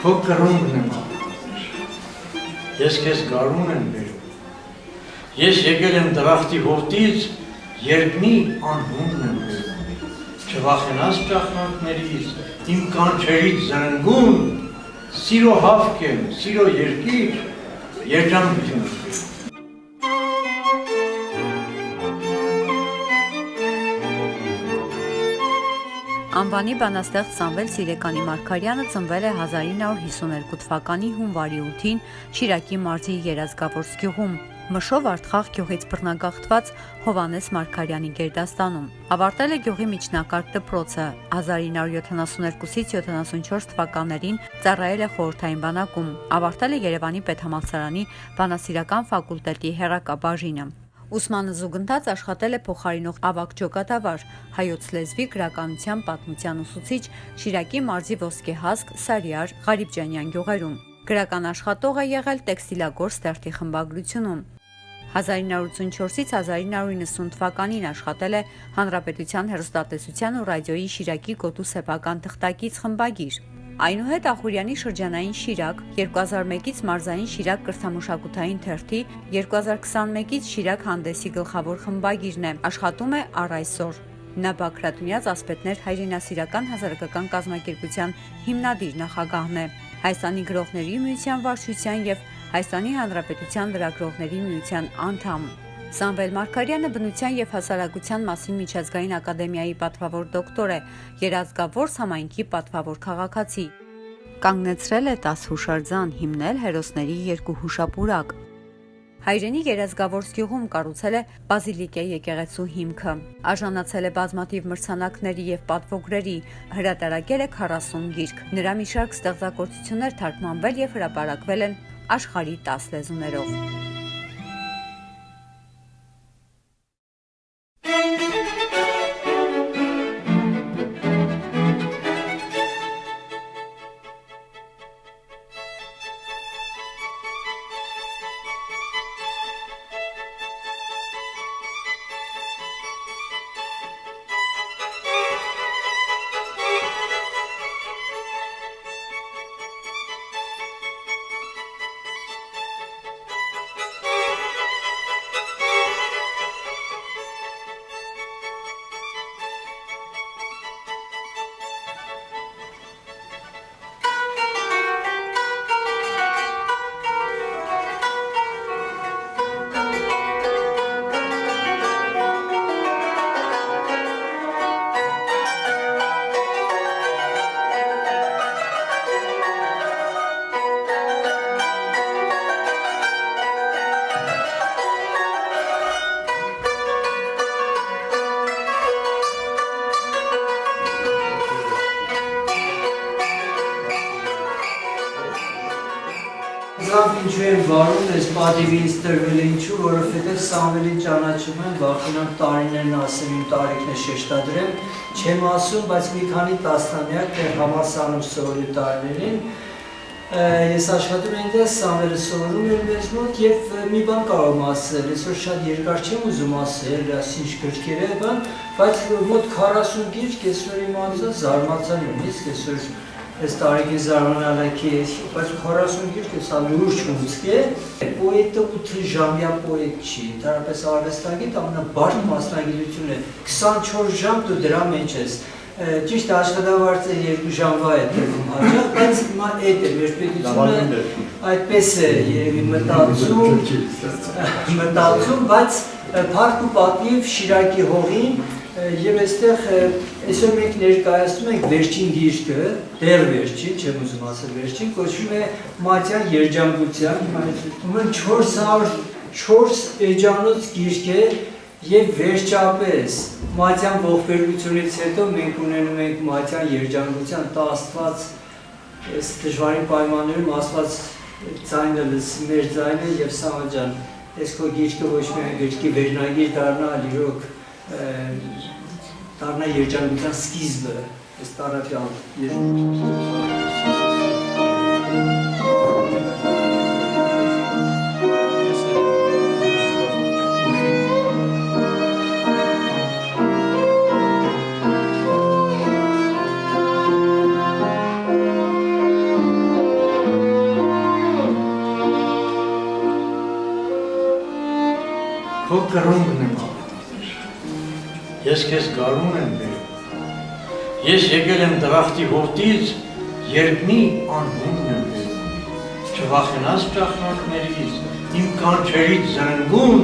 քո կրունկն եմ աղաներ, ես քեզ գարուն եմ բերում, ես եկել եմ դրախտի հոտից, երկնի անհունն եմ բերում, չվախենաս ճախնանքներից, իմ կանչերից զրնգուն, սիրո հավք եմ, սիրո երկիր, երջանկություն եմ բերում։ Անվանի բանաստեղծ Սամվել Սիրեկանի Մարգարյանը ծնվել է 1952 թվականի հունվարի 8-ին Շիրակի մարզի Երազգավորս գյուղում, Մշով Արտխաղ գյուղից բռնագաղթված Հովհաննես Մարգարյանի գերդաստանում։ Ավարտել է գյուղի միջնակարգ դպրոցը, 1972-ից 74 թվականներին ծառայել է խորհրդային բանակում, ավարտել է Երևանի պետհամալսարանի բանասիրական ֆակուլտետի հեռակաբաժինը։ Ուսմանը զուգընթաց աշխատել է փոխարինող ավագ ջոկատավար, հայոց լեզվի գրականության պատմության ուսուցիչ Շիրակի մարզի Ոսկեհասկ, Սարիար, Ղարիբջանյան գյուղերում։ Գրական աշխատող է եղել Տեքստիլագործ թերթի խմբագրությունում։ 1984-ից 1990 թվականին աշխատել է Հանրապետության հեռուստատեսության ու ռադիոյի Շիրակի գոտու սեփական թղթակից խմբագիր։ Այնուհետ Ախուրյանի շրջանային Շիրակ, 2001-ից մարզային Շիրակ կրթամշակութային թերթի, 2021-ից Շիրակ հանդեսի գլխավոր խմբագիրն է, աշխատում է առ այսօր։ Նա Բագրատունյաց ասպետներ հայրենասիրական հասարակական կազմակերպության հիմնադիր նախագահն է, Հայաստանի գրողների միության վարչության եւ Հայաստանի Հանրապետության լրագրողների միության անդամ։ Սամվել Մարգարյանը բնության եւ հասարակության մասին միջազգային ակադեմիայի պատվավոր դոկտոր է, Երազգավորս համայնքի պատվավոր քաղաքացի։ Կանգնեցրել է 10 հուշարձան, հիմնել հերոսների 2 հուշապուրակ։ Հայրենի Երազգավորս գյուղում կառուցել է բազիլիկե եկեղեցու հիմքը, արժանացել է բազմաթիվ մրցանակների եւ պատվոգրերի, հրատարակել է 40 գիրք։ Նրա մի շարք ստեղծագործություններ թարգմանվել եւ հրապարակվել են աշխարհի 10 լեզուներով։ Ինչու եմ վարում, ես պատիվի ինձ տրվել է ինչու, որովհետև Սամվելին ճանաչում եմ, վախենամ տարիներն ասեմ, իմ տարիքն է շեշտադրեմ, չեմ ասում, բայց մի քանի տասնամյակ համալսարանում սովորի տարիներին, ես աշխատում եմ այնտեղ, Սամվելը սովորում էր մեզ մոտ և մի բան կարող եմ ասել, այսօր շատ երկար չեմ ուզում ասել, ինչ գրքեր է բան, բայց մոտ 40 գիրք այսօր իմացա, զարմացա նույնիսկ այսօր Ես տարիքին զարմանալաքի ես, բայց 40 գիրք ես լուրջ ունցք է, պոետը 8 ժամյա պոետ չի, ընդհանրապես արվեստագետ ամենաբարդ մասնագիտությունն է, 24 ժամ դու դրա մեջ ես, ճիշտ աշխատավարձը 2 ժամվա է տրվում հաճախ, բայց հիմա էդ է, մեր պետությունը այդպես է երևի մտածում, բայց փառք ու պատիվ Շիրակի հողին Եվ այստեղ այսօր մենք ներկայացնում ենք վերջին գիրքը, դեռ վերջին, չեմ ուզում ասել վերջին, կոչվում է Մատյան երջանկության, հիմա 404 էջանոց գիրք է եւ վերջապես Մատյան ողբերգությունից հետո մենք ունենում ենք Մատյան երջանկության, տա Աստված այս դժվարին պայմաններում Աստված ձայնը լսի մեր ձայնը եւ Սամվել ջան, այս քո գիրքը ոչ միայն գրքի վերնագիր դառնա, այլ իրոք դառնա երջանկության սկիզբը, այս տարապյալ քո կրունկն եմ աղետալեր, ես քեզ գարուն եմ բերում, ես եկել եմ դրախտի հոտից, երկնի անհունն եմ բերում, չվախենաս ճախնակներից, իմ կանչերից զրնգուն,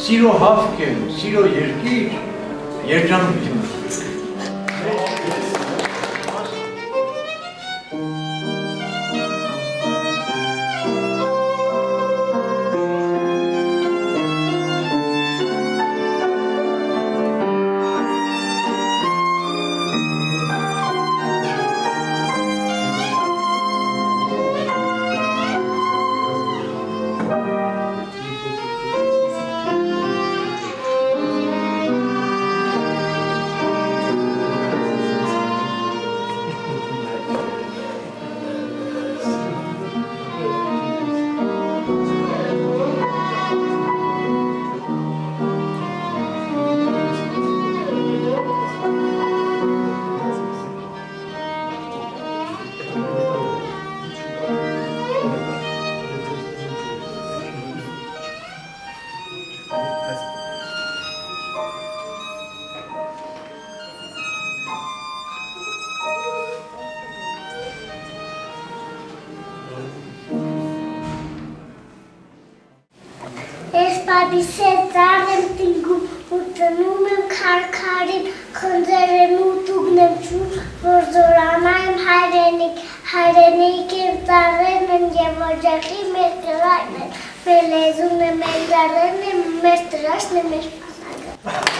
սիրո հավք եմ, սիրո երկիր, երջանություն եմ։ Babysat ծառեմ տնգում ու տնում եմ քարքարին, խնձերեմ ու տուգնեմ ջուր, որ զորանայեմ հայրենիք եմ ծառերն են և օջախի մեր կրայն են, մեր լեզուն է, մեր ծառերն են, մեր տրաշն է, մեր պանագը։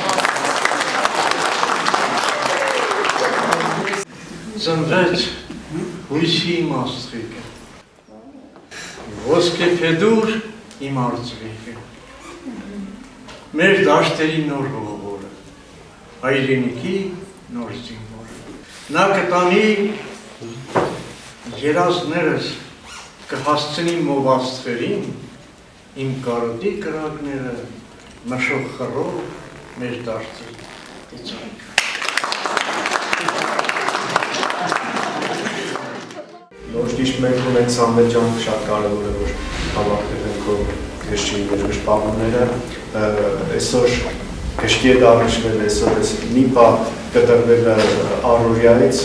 Ծնվեց հույսի իմ աստղիկը, ոսկե փեդուր իմ արծվիկը, մեր դաշտերի նոր հողորը, հայրենիքի նոր զինվորը։ Նա կտանի երազներս կհասցնի մով աստղերին, իմ կարոտի կրակները մշող խռով մեր դաշտի դիցայք։ Նոր ճիշտ մենք ունենք Սամվել ջան, շատ կարևոր է, որ հավաքվել են քո քեշի ներկշպանները, այսօր քեշի է դառնվել, այսօր ես մի բան կտրվել առօրյայից,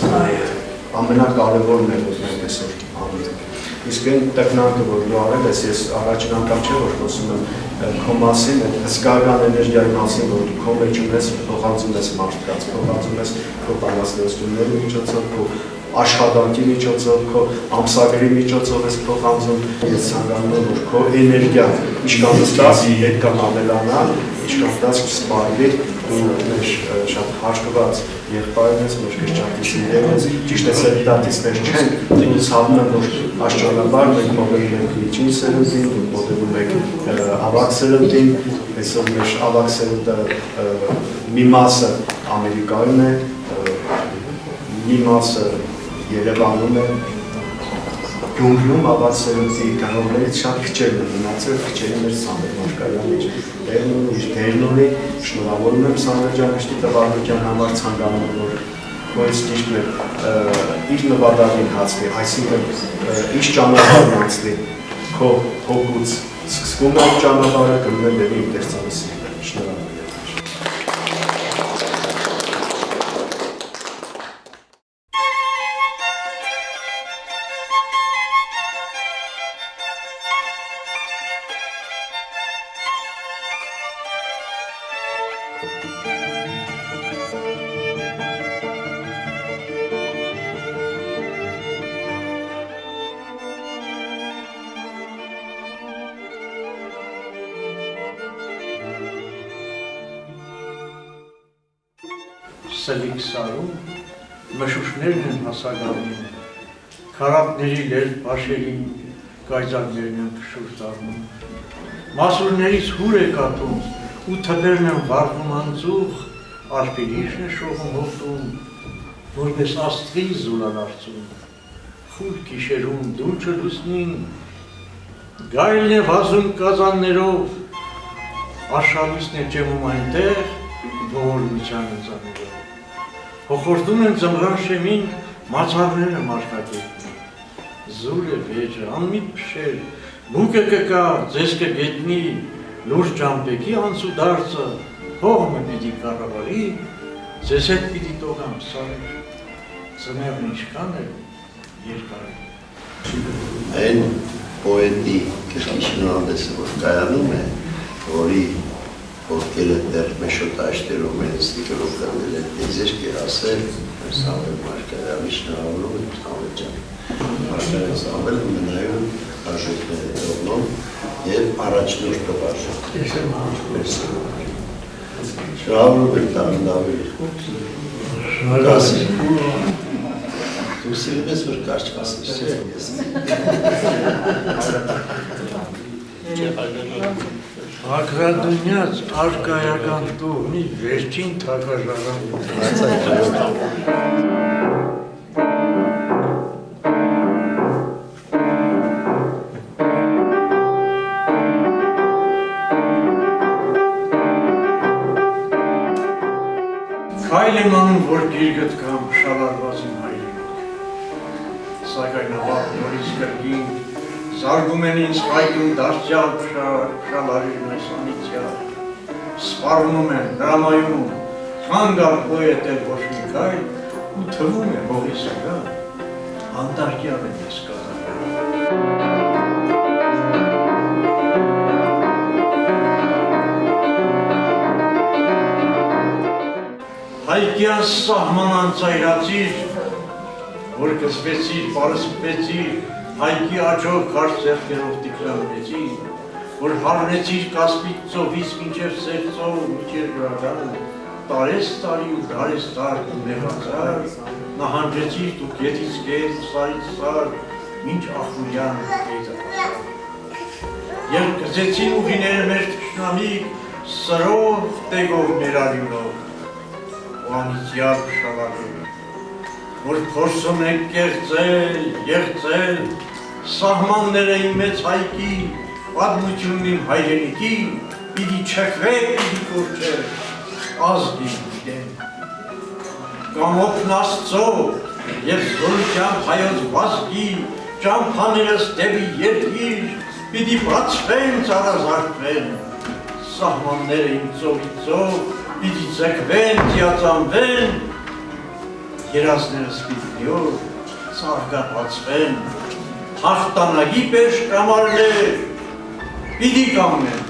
ամենակարևորն է, որ մենք այսօր անում ենք։ Իսկ այն տեխնիկը, որ դու արել ես, ես առաջին անգամ չէ, որ խոսում եմ քո մասին, այդ հսկայական էներգիայի մասին, որ դու քո մեջ ունես, փոխանցում ես մարդկանց, փոխանցում ես քո բանաստեղծությունների միջոցով, քո աշխատանքի միջոցով, քո ամսագրի միջոցով ես փոխանցում, ես ցանկանում եմ, որ քո էներգիան ինչքան ստաս, այդքան ավելանա, ինչքան ստաս սպառվի, դու մեր շատ հաշտված եղբայրն ես, մեր քրիստոնյա սիրել ես, ճիշտ է սերտատիստներ չեն, դու ցավում եմ, որ աշխարհաբար մենք մոտենում ենք միջին սերնդին, դուք մոտենում եք ավագ սերնդին, այսօր մեր ավագ սերունդը մի մասը Ամերիկայում է, մի մասը Երևանում է, Գյումրիում ավագ սերունդի կանոններից շատ քիչերն են մնացել, քիչերի մեր Սամվել Մարգարյանի դերն ունի, շնորհավորում եմ Սամվել ջան, միշտ տվարության համար ցանկանում եմ, որ քոյս ճիշտ է իր նվադագին հասնի, այսինքն ինչ ճանապարհ անցնի, քո հոգուց սկսվում է ճանապարհը, գնում է դեպի ինտերսանսի, շնորհավորում եմ։ Սլիկ սարում, մշուշներն են հասագարին, քարապների լեր բաշերին, գայձակներն են փշուր դառնում, մասուրներից հուր է կատում, ու թփերն են վառվում անձուղ, արբիրիշն է շողում հոտում, որպես աստղի զուլալարծում, խուլ գիշերում դուրջը լուսնին, գայլն է վազում կազաններով, աշխալուսն է ջեմում այնտեղ, ողորմության ընձանելով, հոխորդում են ձմռան շեմին մացավները մարգագետին, զուր է վեջը, անմիտ փշեր, բուկը կկա, ձեզ կգետնի, լուրջ ճամպեքի անցու դարձը, հողմը պիտի կառավարի, ձեզ հետ պիտի տողամ սարեր, ծներն ինչքան է երկար է։ Այն պոետի կրկի շնորհանդեսը, որ կայանում է, որի ոտքերը դեռ մեշոտ աշտերում են ստիկրով կրվել են, ես երկի ասել, Սամվել Մարգարյանի շնորհավորում եմ Սամվել ջան։ Մարգարյան Սամվելը մնայուն արժեքներ է թողնում և առաջնորդով արժեք։ Շնորհավորում եմ տարնդավիր։ Դու սիրում ես, որ կարճ կասես, չէ՞ ես։ Ակրադունյաց արկայական տուղնի վերջին թակաժարան։ Քայլ եմ անում, որ գիրգդ կամ շալարված իմ հայրենիք, սակայն ավաղ նորից կրգին, զարգում են ինձ հայտում դարձյալ շալարին այս անիցյալ, սպառնում են, դրամայում, կանգար պոետ էլ ոչ մի քայլ, ու թվում է հողի սրա, անտարկյալ են ես կատարել։ Հայկյան սահման անցայրացիր, որ կսվեցիր, պարսպեցիր, հայկի աչով կարճ ձեռքերով տիկրանվեցիր, որ հարնեցիր կասպիկ ծովից մինչև սև ծով, մինչև գրական, տարես տարի ու դարես տար ու մեղածար, նահանջեցիր դու գետից գետ, սարից սար, մինչ ախուրյան գետը հասար։ Եվ կծեցին ուղիները մեր թշնամիկ, սրով, տեգով մեր արյունով, ու անիցյալ շավարում, որ փորձում ենք կեղծել, եղծել, սահմանները իմ մեծ հայկի, պատմությունն իմ հայրենիքի, պիտի չքվեք, պիտի կորչել, ազգի դեմ։ Կամոքն Աստծո և զորությամբ հայոց վազգի, ճամփաներս դեպի երկիր, պիտի բացվեն, ծառազարդվեն, սահմանները իմ ծովի ծով, պիտի ձգվեն, թիածանվեն, երազներս պիտի որ ծարգապացվեն, հաղթանակի պես կամարներ, պիտի կամնեն։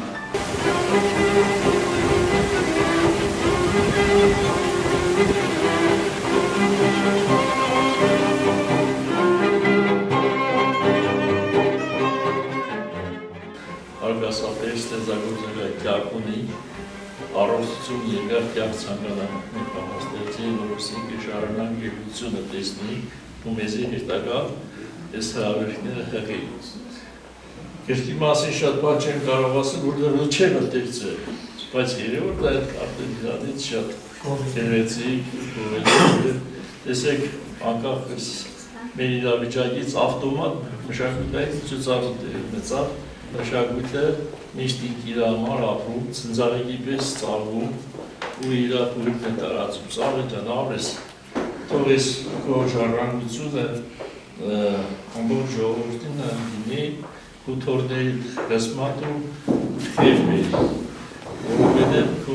Արգասապեր ստեղծագործել կյակունի, առողջություն եկավ կյակ ցանկադամներ պահաստեցի, որոսինք շարունակ գերությունը տեսնի ու մեզի հետագա ես հրավերքները հղի։ Կերտի մասին շատ բան չեմ կարող ասել, որտեղ չեմ մտերցել, բայց երևոր դա արդեն դրանից շատ գերվեցիկ, տեսեք անկախ մեր իրավիճակից ավտոմատ մշակութային ցուցարդեր մեծավ, մշակույթը միշտ իր համար ապրում, ծնծաղիկի պես ծաղվում ու իր ապուրիկն է տարածում, ծաղը տնավ ես, թող ես քո ժառանգությունը ամբողջ ժողովրդին դինի ու թորների գզմատու թխև մեր, որովհետև քո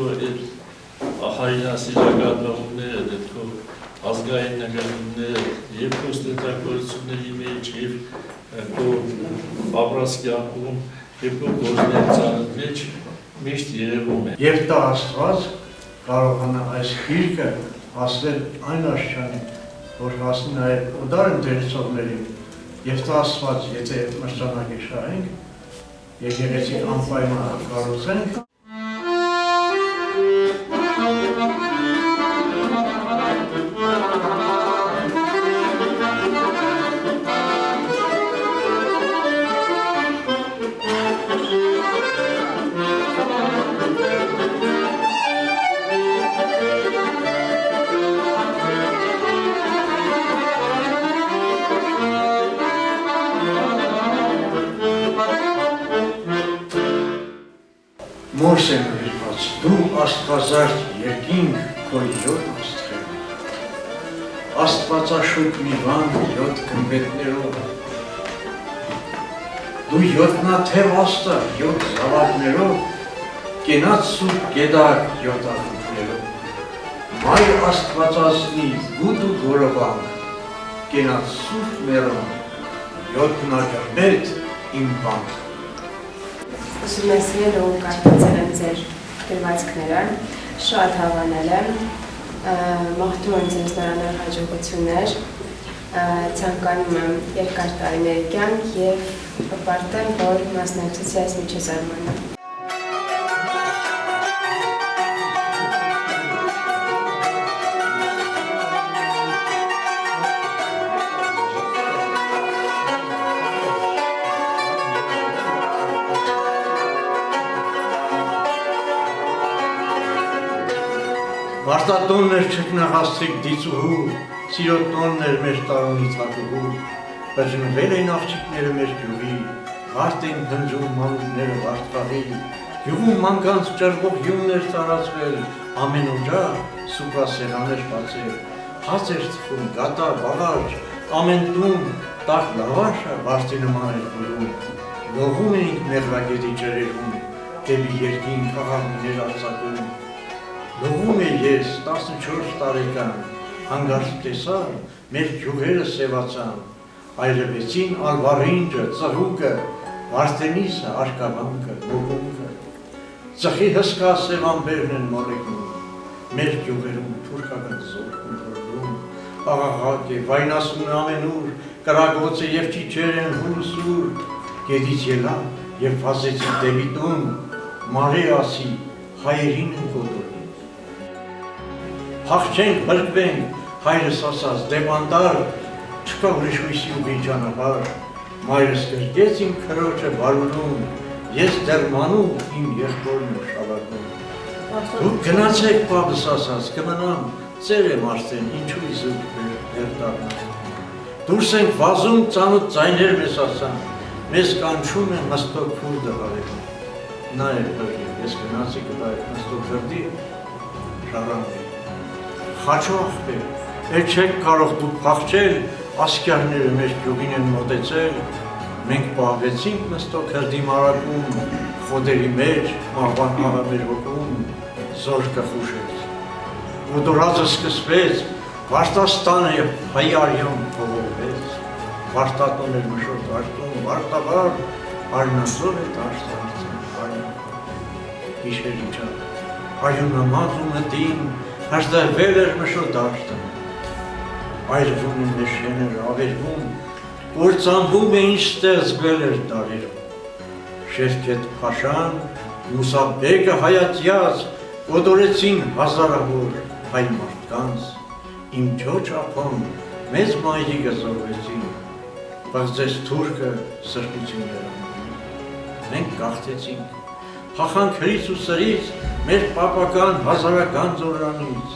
հայրենասիրական դեպքո ազգային նկատումները և քո ստեղծագործությունների մեջ և քո ապրած կյանքում և քո գործունեության մեջ միշտ երևում է։ Եվ դա Աստված կարողանա այս գիրքը հասնել այն աշխարհին, որ հասնի նաև օտար ընկերություններին, եւ դա Աստված, եթե մրցանակի շահենք, եկեղեցին անպայման կառուցենք, Մորս եմ հրված, դու աստվածարդ երկինք քո յոթ աստղերով, աստվածաշուտ մի վան յոթ գմբետներով, դու յոթնաթև աստղ յոթ զավակներով կենաց սուրբ գետակ յոտախուտներով, մայր աստվածասնի գուտ ու գորովանք, կենաց սուրբ մերոն, յոտնաջամետ իմ բանք։ Ուսումնասիրել ու կարդացել եմ ձեր գրվածքները, շատ հավանել եմ, մաղթում եմ ձեզ նորանոր հաջողություններ, ցանկանում եմ երկար տարիների կյանք և պարտեմ, որ մասնակցեցի այս միջոցառմանը։ Վարտատոններ չկնաղացրիք դիծուհու, սիրոտ տոններ մեր տարոնից հատուհու, բջնվել են աղջիկները մեր գյուղի, վարդ են հնջում մանուկները վարդկաղի, գյուղում մանկանց ճրվող յուններ տարածվել, ամեն օջախ սուպասեղան էր բացել, հաց էր թխում, գատա, բաղաջ, ամեն տուն, տախ լավաշը վարդի նման էր բուրում, լողում էինք մեղրագետի ջրերում, դեպի երկին քաղաքներ արձակում, լողում է ես 14 տարեկան, հանգարց տեսար, մեր գյուղերը սևացան, այրվեցին ալվարինջը, ծղուկը, վարդենիսը, արկավանքը, մոգունքը, ծխի հսկա սևամբերն են մոլեգնում, մեր գյուղերում թուրքական զորքն հորդում, աղաղակ է, վայնասուն ամենուր, կրագոց է և ճիչեր են հուրսուր, գետից ելա և վազեցի դեպի տուն, մարե ասի, հայերին են կոտորի։ Հաղթենք, բրկվենք, հայրս ասաց, դեպանդար, չկա ուրիշ հույսի ու բիջանաբար, մայրս կրկեց իմ քրոջը բարուրում, ես դեռ մանու իմ եղբորն ու շավակում։ Դուք գնացեք պապս ասաց, կմնամ, ծեր եմ արդեն, ինչու իզուկ վեր դառնամ։ Դուրս ենք վազում, ծանոթ ձայներ մեզ ասան, մեզ կանչում է Մստո քուրդը հարևան։ Նա էր բրգի, ես գնացի կտա այդ Մստո քրդի, շարան է։ Խաչո աղբեր, էլ չեք կարող դուք փախչել, ասկյարները մեր գյուղին են մոտեցել, մենք պահվեցինք Մստո քրդի մարակում, խոդերի մեջ, մահվան աղա մեր ոգում, զորքը խուշեց։ Ուդորածը սկսվեց, Վարտաստանը և հայ արյան փողովվեց, Վարտատոն էր մշոտ արտում, վարտավար, արնասով է տաշտարցեն, արյան։ Գիշեր իջավ, հայունամած ու մտին, հաշտավել էր մշոտ դաշտը, այրվում են մեր շեներ ավերվում, կործանվում է ինչ ստեղծվել էր դարերում, Շևկետ Փաշան, Մուսաբեգը հայատյաց, կոտորեցին հազարավոր հայ մարդկանց, իմ ջոջ ափոն մեծ մայրի գզորվեցին, բայց ձեզ թուրքը սրբություն երանում, մենք գաղթեցինք, հախանք հրից ու սրից, մեր պապական հազարական ձորանից,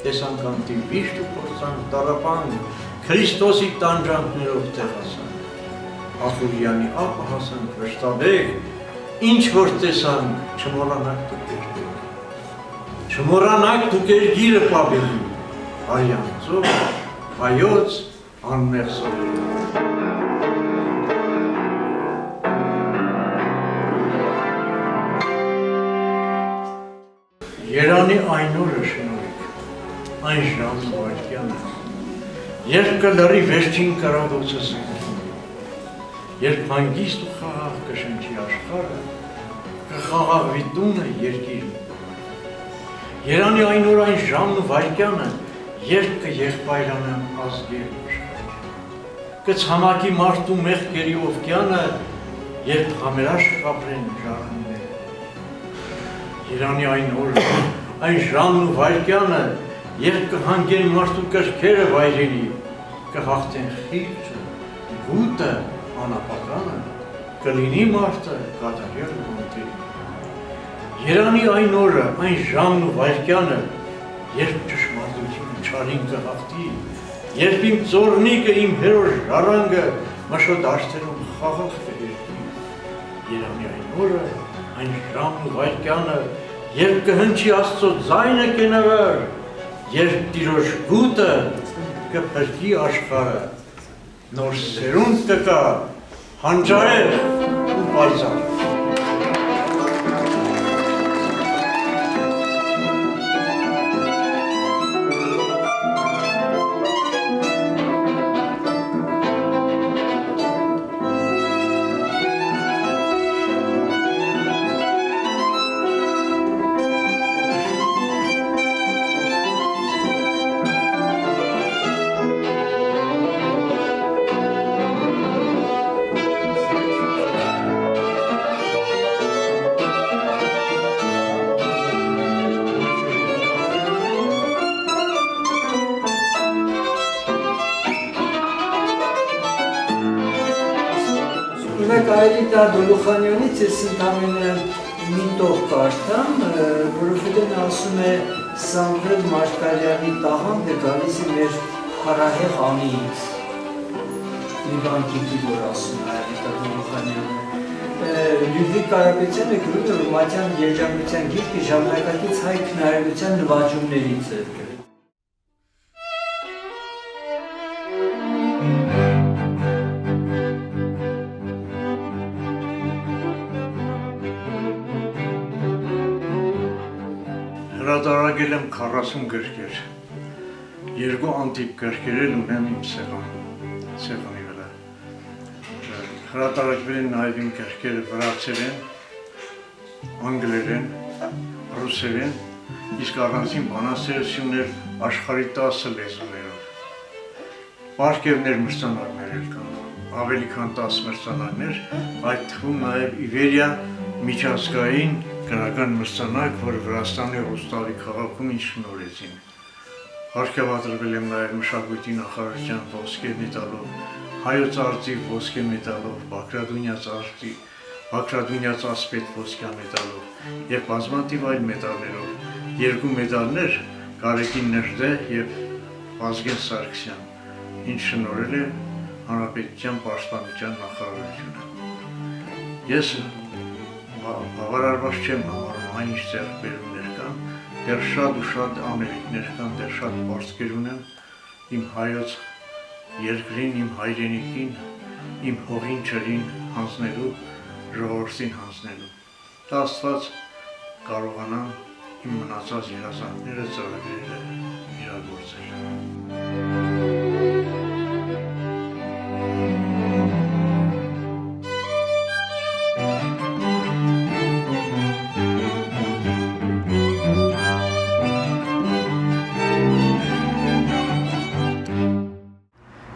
տեսանք անտի վիշտ ու փորձանք տարապան, Քրիստոսի տանջանքներով տեղասանք, Ախուրյանի ապը հասանք վշտաբեգ, ինչ որ տեսանք, չմոռանաք դուք երկիրը, չմոռանաք դուք երկիրը պապելի, արյան ծով, հայոց անմեղ սովերի։ Երանի այն օրը շնորհիք, այն ժամն ու վայրկյանը, երբ կլռի վերջին կրակոցը սնվում, երբ հանգիստ ու խաղաղ կշնչի աշխարհը, կխաղաղվի տունը երկիրը։ Երանի այն օր այն ժամն ու վայրկյանը, երբ կեղբայրանան ազգեր աշխարհը, կցամաքի մարդու մեղքերի օվկիանը, երբ համերաշխ կապրեն ժառանգները։ Երանի այն օրը, այն ժամն ու վայրկյանը, երբ կհանգեն մարդու կրքերը վայրերի, կհաղթեն խիղճը, գուտը, անապականը, կլինի մարդը կատարյալ ու ոնտերի։ Երանի այն օրը, այն ժամն ու վայրկյանը, երբ ճշմարտությունը չարին կհաղթի, երբ իմ ծորնիկը, իմ հերոս ժառանգը մշոտ աշտերում խաղաղ կերկի։ Երանի այն օրը, այն ժամն ու վայրկյանը, երբ կհնչի Աստծո ձայնը կենավար, երբ Տիրոջ գուտը կփրկի աշխարհը, նոր սերունդ կկա, հանճարեղ ու պայծառ։ Եթե կարելի դա Դոլուխանյանից ես ընդամենը մի տող կարդամ, որովհետև նա ասում է Սամվել Մարգարյանի տաղանդը գալիս է մեր հարահեղ անիից։ Մի բան գիտի, որ ասում է դա Դոլուխանյանը։ Լյուդվիգ Կարապետյանը գրում է, որ Մատյան երջանկության գիրքը ժամանակակից հայ քնարելության նվաճումներից է։ Հրատարակել եմ 40 գրքեր, 2 անտիկ գրքեր էլ ունեմ իմ սեղանի վրա։ Հրատարակվել են նաև իմ գրքերը վրացերեն, անգլերեն, ռուսերեն, իսկ առանձին բանասերություններ աշխարհի 10 լեզուներով։ Պարգևներ մրցանակներ էլ կան, ավելի քան 10 մրցանակներ, այդ թվում նաև Իվերիա միջազգային գրական մրցանակ, որ Վրաստանի Օստավի քաղաքում ինձ շնորհեցին։ Հարգավատրվել եմ նաև մշակույթի նախարարության ոսկե մեդալով, հայոց արտի ոսկե մեդալով, Բագրատունյաց ասպետ ոսկե մեդալով եւ բազմաթիվ այլ մեդալներով։ 2 մեդալներ Գարեգին Ներդե եւ Վազգեն Սարգսյան, ինձ շնորհել է Հանրապետության պաշտպանության նախարարությունը։ Ես բավարարված չեմ համարում այն ինչ ձեռքբերումներ կան, դեռ շատ ու շատ ամերիկներ կան, դեռ շատ պարծքեր ունեմ իմ հայոց երկրին, իմ հայրենիքին, իմ հողին ջրին հանձնելու, ժողովրդին հանձնելու։ Դա Աստված կարողանա իմ մնացած երազանքները, ծրագրերը իրագործել։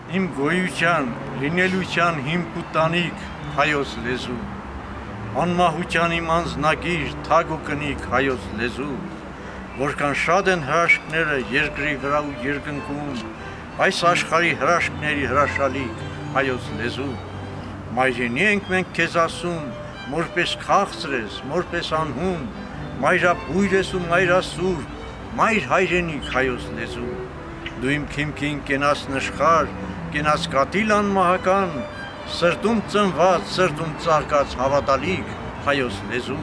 Իմ գոյության, լինելության հիմք ու տանիք հայոց լեզու, անմահության իմ անձնագիր, թագ ու կնիկ հայոց լեզու, որքան շատ են հրաշքները երկրի վրա ու երկնքում, այս աշխարհի հրաշքների հրաշալիք հայոց լեզու, մայրենի ենք մենք քեզ ասում, որպես քաղցր ես, որպես անհուն, մայրաբույր ես ու մայրասուր, մայր հայրենիք հայոց լեզու, դու իմ քիմքին կենաս նշխար, կենաս կատիլ անմահական, սրտում ծնված, սրտում ծաղկած հավատալիք հայոց լեզու,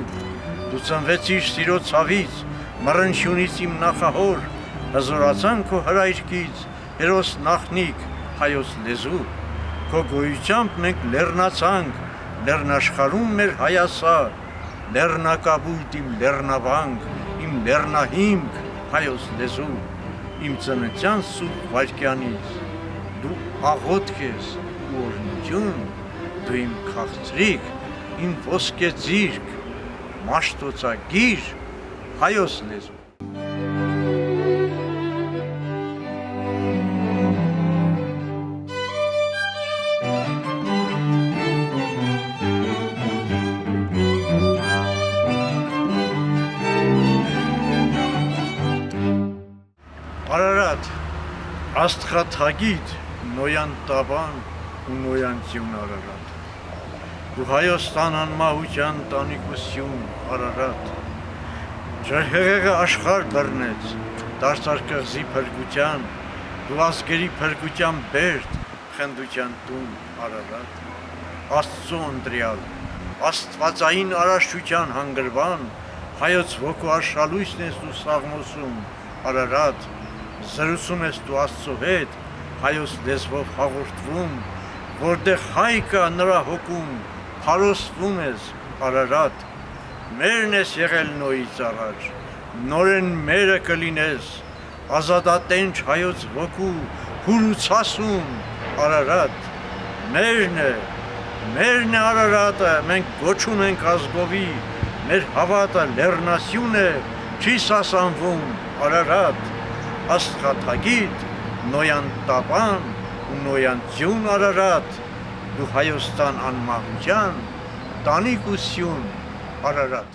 դու ծնվեցիր սիրո ցավից, մռնչյունից իմ նախահոր, հզորացան քո հրայրքից, հերոս նախնիկ հայոց լեզու, քո գոյությամբ մենք լեռնացանք, լեռնաշխարհում մեր հայասար, լեռնակաբույտ իմ լեռնավանք, իմ լեռնահիմք հայոց լեզու, իմ ծննդյան սուրբ վայրկյանից, դու աղոթք ես ու օրհնություն, դու իմ քաղցրիկ, իմ ոսկե ձիրք, մաշտոցագիր հայոց լեզու։ Արարատ, աստղաթագիտ, նոյան տաբան ու նոյան ձյուն Արարատ, դու Հայաստան անմահության տանիքություն Արարատ, ջրհեղեղը աշխարհ բռնեց, դարձար կղզի փրկության, դու ազգերի փրկության բերդ, խնդության տուն Արարատ, Աստծո ընտրյալ, աստվածային արարչության հանգրվան, հայոց ոգու արշալույսն ես դու Սաղմոսում Արարատ, զրուցում ես դու Աստծո հետ, հայոց լեզվով հաղորդվում, որտեղ հայ կա նրա հոգում, փարոսվում ես Արարատ, մերն ես եղել նոյից առաջ, նորեն մերը կլինես, ազատատենչ հայոց ոգու, հուրուցասում Արարատ, մերն է Արարատը, մենք գոչում ենք ազգովի, մեր հավատը լեռնասյուն է, չի սասանվում Արարատ, աստղաթագիտ, նոյան տապան ու նոյան ձյուն Արարատ, դու Հայաստան անմահության տանիքություն Արարատ։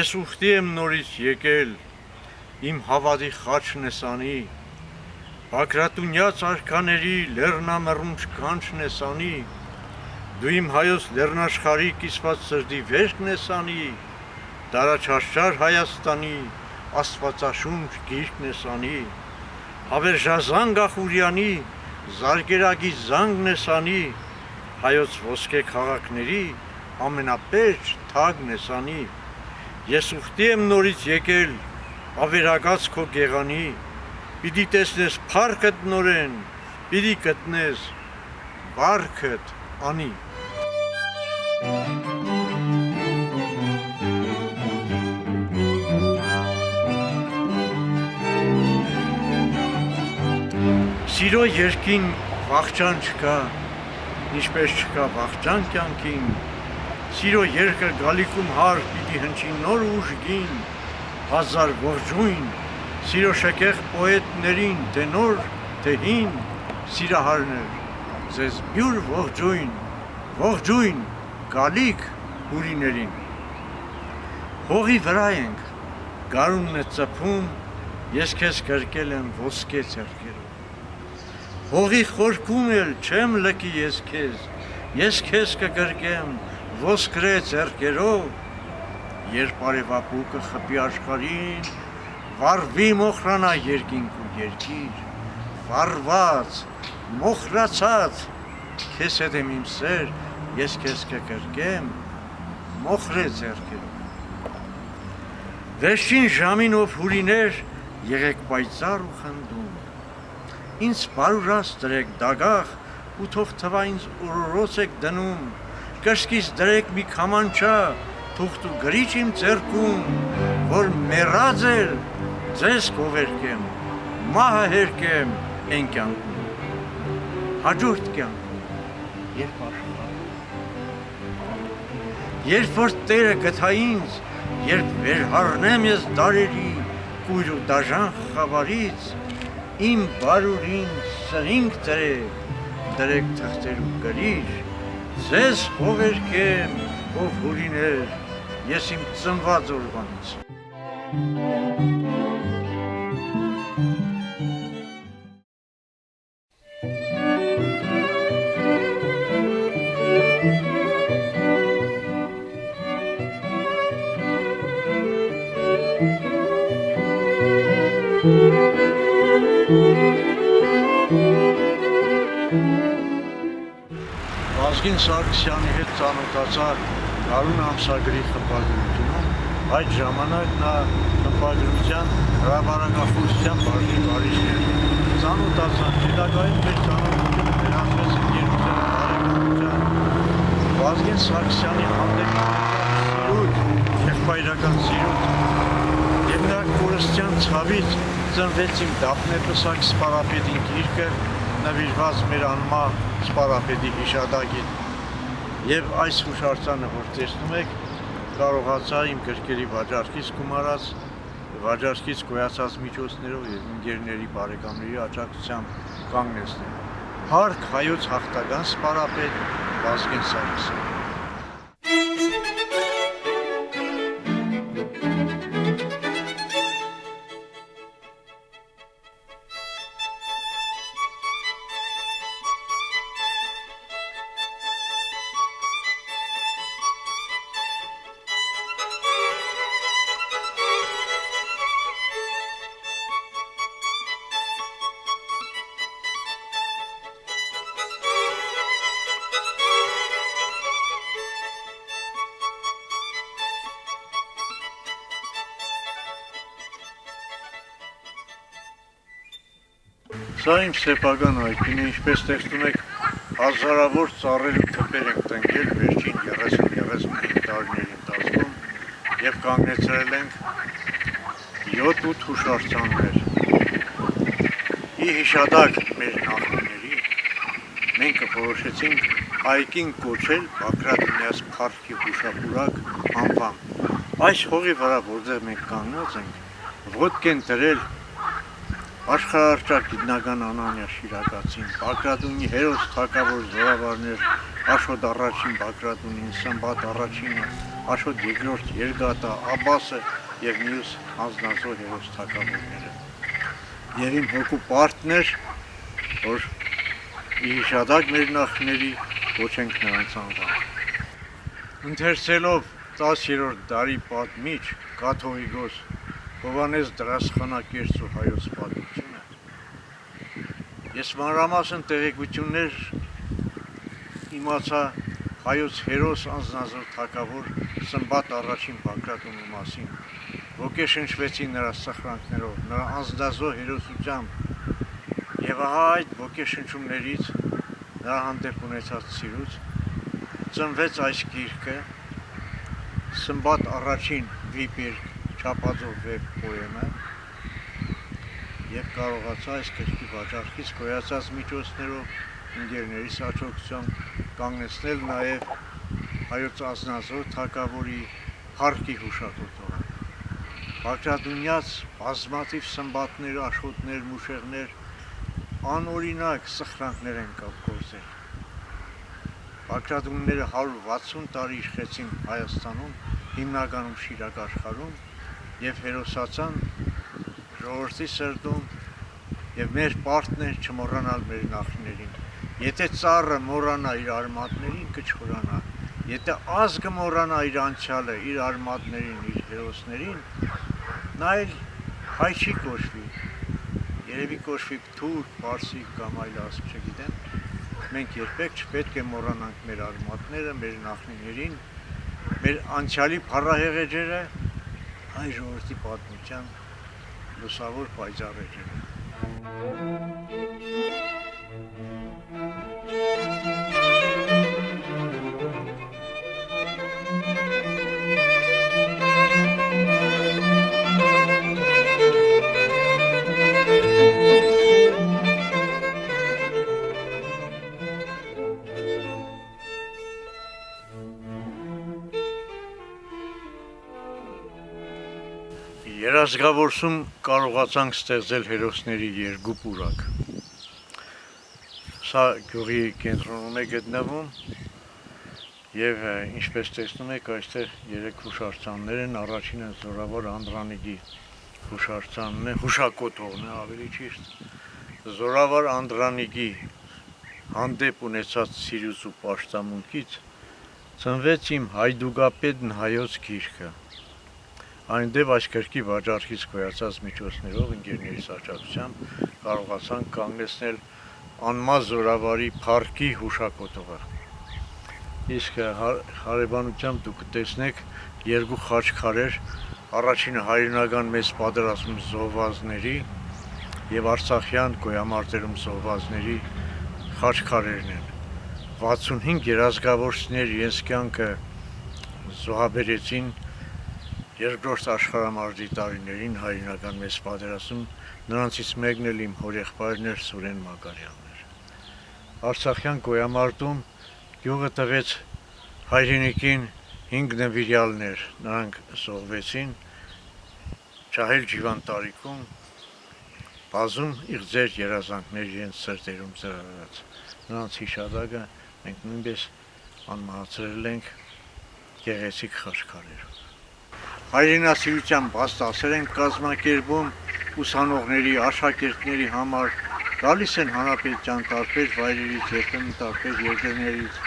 Ես ուխտի եմ նորից եկել, իմ հավատի խաչն է սանի, Բագրատունյաց արքաների լեռնամռունչ կանչն է սանի, Դու իմ հայոց լեռնաշխարհի կիսված սրտի վերքն ես անի, Դարաչարչար Հայաստանի աստվածաշունչ գիրքն ես անի, Հավերժազանգ Ախուրյանի զարգերագի զանգն ես անի, Հայոց ոսկե քաղաքների ամենապերճ թագն ես անի, Ես ուխտի եմ նորից եկել, ավերագած քո գեղանի, Պիտի տեսնես փառքդ նորեն, պիտի գտնես վարքդ անի Սիրո երկին վախճան չկա, ինչպես չկա վախճան կյանքին, Սիրո երկը գալիքում հար պիտի հնչի նոր ուժգին, հազար ողջույն, Սիրո շքեղ պոետներին, թե նոր, թե հին, սիրահարներ, ձեզ բյուր ողջույն, գալիք հուրիներին։ Հողի վրա ենք, գարունն է ծփում, ես քեզ կրկել եմ ոսկե ձեռքերով։ Հողի խորքում էլ չեմ լքի ես քեզ կկրկեմ ոսկրե ձեռքերով, երբ արևապուկը խփի աշխարհին, վառվի մոխրանա երկինք ու երկիր, վառված, մոխրացած, քեզ հետ եմ իմ սեր, ես քեզ կկրկեմ մոխրե ձեռքերով։ Վերջին ժամին ով հուրիներ, եղեք պայծառ ու խնդում, ինձ բարուրաս դրեք դագաղ ու թող թվա ինձ օրորոց եք դնում, կրծքիս դրեք մի քամանչա, թուղթ ու գրիչ իմ ձեռքում, որ մեռած էլ ձեզ կովերկեմ, մահը հերկեմ են կյանքում, հաջորդ կյանքում, երբ աշխարհ, երբ որ Տերը գթա ինձ, երբ վերհառնեմ ես դարերի կույր ու դաժան խավարից, իմ բարուրին սրինք դրեք թղթեր ու գրիր, ձեզ կովերկեմ, ով հուրիներ, ես իմ ծնված օրվանից։ Վազգին Սարգսյանի հետ ծանոթացա Գարուն ամսագրի խմբագրությունում, այդ ժամանակ նա խմբագրության հրապարակախոսության բաժնի վարիչն էր։ Ծանոթացան, հետագայում մեր ծանոթությունը վերածվեց ընկերության բարեկամության։ Վազգին Սարգսյանի հանդեպ սիրուց, եղբայրական սիրուց, եւ նրա կորստյան ցավից ծնվեց իմ Դափնեպսակ Սպարապետի գիրքը, նվիրված մեր անմահ Սպարապետի հիշադակին։ Եվ այս հուշարձանը, որ տեսնում եք, կարողացա իմ գրքերի վաճառքից գումարած, վաճառքից գոյացած միջոցներով եւ ընկերների բարեկամների աջակցությամբ կանգնեցնել։ Հարկ հայոց հաղթական Սպարապետ Վազգեն Սարգսյան։ Սա իմ սեփական այգին է, ինչպես տեսնում եք, հազարավոր ծառեր ու թփեր ենք տնկել վերջին 30-35 տարիների ընթացքում եւ կանգնեցրել ենք 7-8 հուշարձաններ։ Ի հիշադակ մեր նախնիների, մենք որոշեցինք այգին կոչել Բագրատունյաց փառքի հուշապուրակ անվամբ։ Այս հողի վրա, որտեղ մենք կանգնած ենք, ոտք են դրել աշխարհարչակ գիտնական Անանյա Շիրակացին, Բագրատունի հերոս թագավոր զորավարներ, Աշոտ առաջին Բագրատունին, Սմբատ առաջինը, Աշոտ երկրորդ Երգատա, Աբասը եւ մյուս անձնազոհ հերոս թագավորները։ Եվ իմ հոգու պարտներ, որ ի հիշադակ մեր նախների կոչենք նրանց անվան։ Ընթերցելով 10-րդ դարի պատմիչ կաթողիկոս Հովհաննես Դրասխանակերտց ու հայոց պատմությունը, ես մանրամասն տեղեկություններ իմացա հայոց հերոս անձնազոհ թագավոր Սմբատ առաջին Բագրատունու մասին, ոգեշնչվեցի նրա սխրանքներով, նրա անձնազոհ հերոսությամբ եւ ահա այդ ոգեշնչումներից նրա հանդեպ ունեցած սիրուց ծնվեց այս գիրքը Սմբատ առաջին վիպեր չափածով վեպ պոեմը եւ կարողացա այս գրքի վաճառքից գոյացած միջոցներով ընկերներիս աջակցությամբ կանգնեցնել նաեւ հայոց անձնազոհ թագավորի փառքի հուշակոթողը։ Բագրատունյաց բազմաթիվ սմբատներ, աշոտներ, մուշեղներ, անօրինակ սխրանքներ են կործել։ Բագրատունները 160 տարի իշխեցին Հայաստանում, հիմնականում Շիրակ աշխարհում եւ հերոսացան ժողովրդի սրտում եւ մեր պարտն է չմոռանալ մեր նախնիներին։ Եթե ծառը մոռանա իր արմատներին, կչորանա։ Եթե ազգը մոռանա իր անցյալը, իր արմատներին, իր հերոսներին, նա էլ հայ չի կոչվի։ Երևի կոչվի թուրք, պարսիկ կամ այլ ազգ, չգիտեմ։ Մենք երբեք չպետք է մոռանանք մեր արմատները, մեր նախնիներին, մեր անցյալի փառահեղեջերը, հայ ժողովրդի պատմության լուսավոր պայծառ էջերը։ Երազգավորսում կարողացանք ստեղծել հերոսների երկու պուրակ։ Սա գյուղի կենտրոնում է գտնվում եւ ինչպես տեսնում եք, այստեղ 3 հուշարձաններ են, առաջինը Զորավոր Անդրանիկի հուշարձանն է, հուշակոթողն է ավելի ճիշտ։ Զորավոր Անդրանիկի հանդեպ ունեցած սիրուց ու պաշտամունքից ծնվեց իմ հայդուկապետն հայոց գիրքը։ Այնտեղ այս գրքի վաճառքից գոյացած միջոցներով ընկերներիս աջակցությամբ կարողացանք կանգնեցնել անմազ զորավարի փառքի հուշակոթողը։ Իսկ հարևանությամբ դուք տեսնեք երկու խաչքարեր, առաջինը հայրենական մեծ պատերազմում զոհվածների եւ արցախյան գոյամարտերում զոհվածների խաչքարերն են։ 65 երազգավորներ իրենց կյանքը զոհաբերեցին Երկրորդ աշխարհամարտի տարիներին հայրենական մեծ պատերազմում, նրանցից մեկն էլ իմ հորեղբայրն էր Սուրեն Մակարյանն էր։ Արցախյան գոյամարտում գյուղը տվեց հայրենիքին 5 նվիրյալներ, նրանք զոհվեցին Ջահել Ջիվան տարիքում, բազում իղձեր երազանքներ իրենց սրտերում ծրարած։ Նրանց հիշադակը մենք նույնպես անմահացրել ենք գեղեցիկ խաչքարերով։ Հայրենասիրության բաց դասեր են կազմակերպում ուսանողների, աշակերտների համար, գալիս են հանրապետության տարբեր վայրերից, երբեմն տարբեր երկրներից,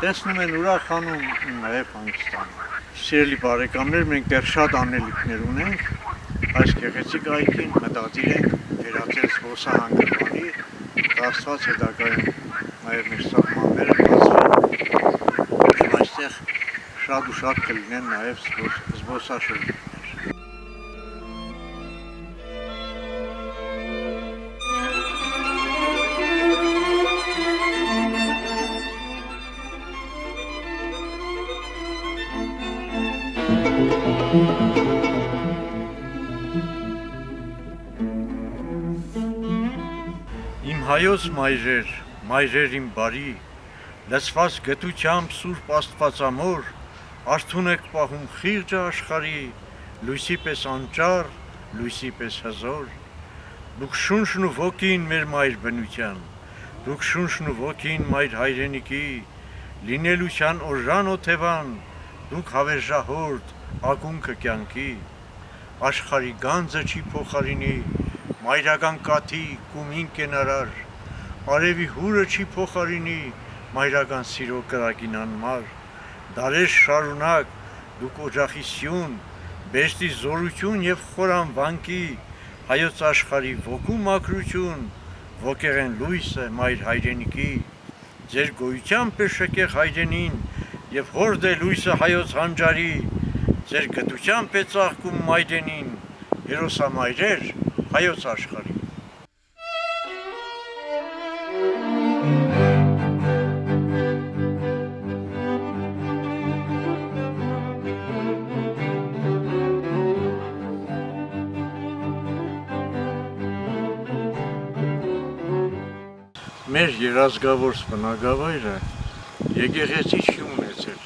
տեսնում են ուրախանում ու նաև հանգստանում։ Սիրելի բարեկամներ, մենք դեռ շատ անելիքներ ունենք, այս գեղեցիկ այգին մտադիր ենք վերածել զբոսահանգրվանի, դարձված հետագայում նաև մեր սահմանները բացվեն, եւ այստեղ շատ ու շատ կլինեն նաև զբոսաշրջիկներ։ Իմ հայոց մայրեր, մայրեր իմ բարի, լցված գթությամբ սուրբ Աստվածամոր, արթուն եք պահում խիղճը աշխարհի, լույսի պես անճառ, լույսի պես հզոր։ Դուք շունչն ու ոգին մեր մայր բնության, դուք շունչն ու ոգին մայր հայրենիքի, լինելության օժան օթևան, դուք հավերժահորդ ակունքը կյանքի, աշխարի գանձը չի փոխարինի, մայրական կաթի կումին կենարար, արևի հուրը չի փոխարինի, մայրական սիրո կրակին անմար, դարեր շարունակ դուք օջախի սյուն, բեստի զորություն և խորան վանքի, հայոց աշխարի ոգու մակրություն, ոգեղեն լույս է մայր հայրենիքի, ձեր գոյությամբ է շքեղ հայրենին և հորդ է լույսը հայոց հանջարի, ձեր գտությամբ է ծաղկում մայրենին, հերոսամայրեր հայոց աշխարի։ Մեր երազգավոր բնակավայրը եկեղեցի չի ունեցել։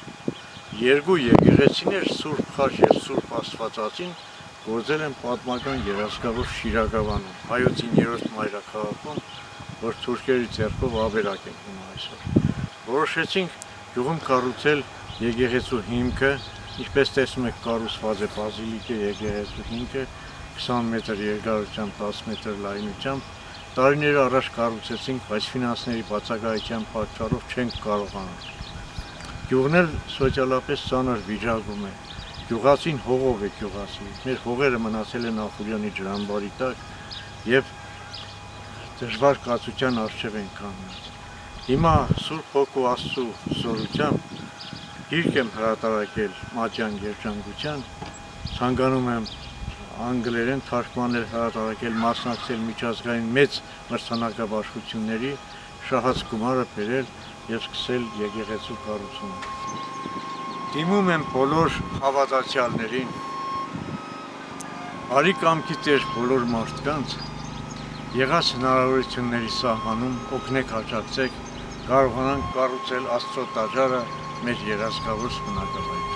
Երկու եկեղեցիներ Սուրբ Խաչ և Սուրբ Աստվածածին գործել են պատմական երազգավոր Շիրակավանում, հայոց 9-րդ մայրաքաղաքում, որ թուրքերի ձեռքով ավերակ են հիմա այսօր։ Որոշեցինք գյուղում կառուցել եկեղեցու հիմքը, ինչպես տեսնում եք կառուցված է բազիլիկե եկեղեցու հիմքը 20 մետր երկարությամբ, 10 մետր լայնությամբ։ Տարիներ առաջ կառուցեցինք, բայց ֆինանսների բացակայության պատճառով չենք կարողանում։ Գյուղն էլ սոցիալապես ծանր վիճակում է։ Գյուղացին հողով է գյուղացի։ Մեր հողերը մնացել են Ախուրյանի ջրամբարի տակ եւ դժվար կացության առջև են կանգնած։ Հիմա Սուրբ Հոգու Աստծո զորությամբ գիրք եմ հրատարակել Մատյան երջանկության, ցանկանում եմ անգլերեն թարգմանել, հրատարակել, մասնակցել միջազգային մեծ մրցանակաբաշխությունների, շահած գումարը բերել և սկսել եկեղեցու կառուցումը։ Դիմում եմ բոլոր հավատացյալներին, արի կամքի տեր բոլոր մարդկանց, եղած հնարավորությունների սահմանում օգնեք աջակցեք, կարողանանք կառուցել Աստծո տաճարը մեր երազգավոր բնակավայրում։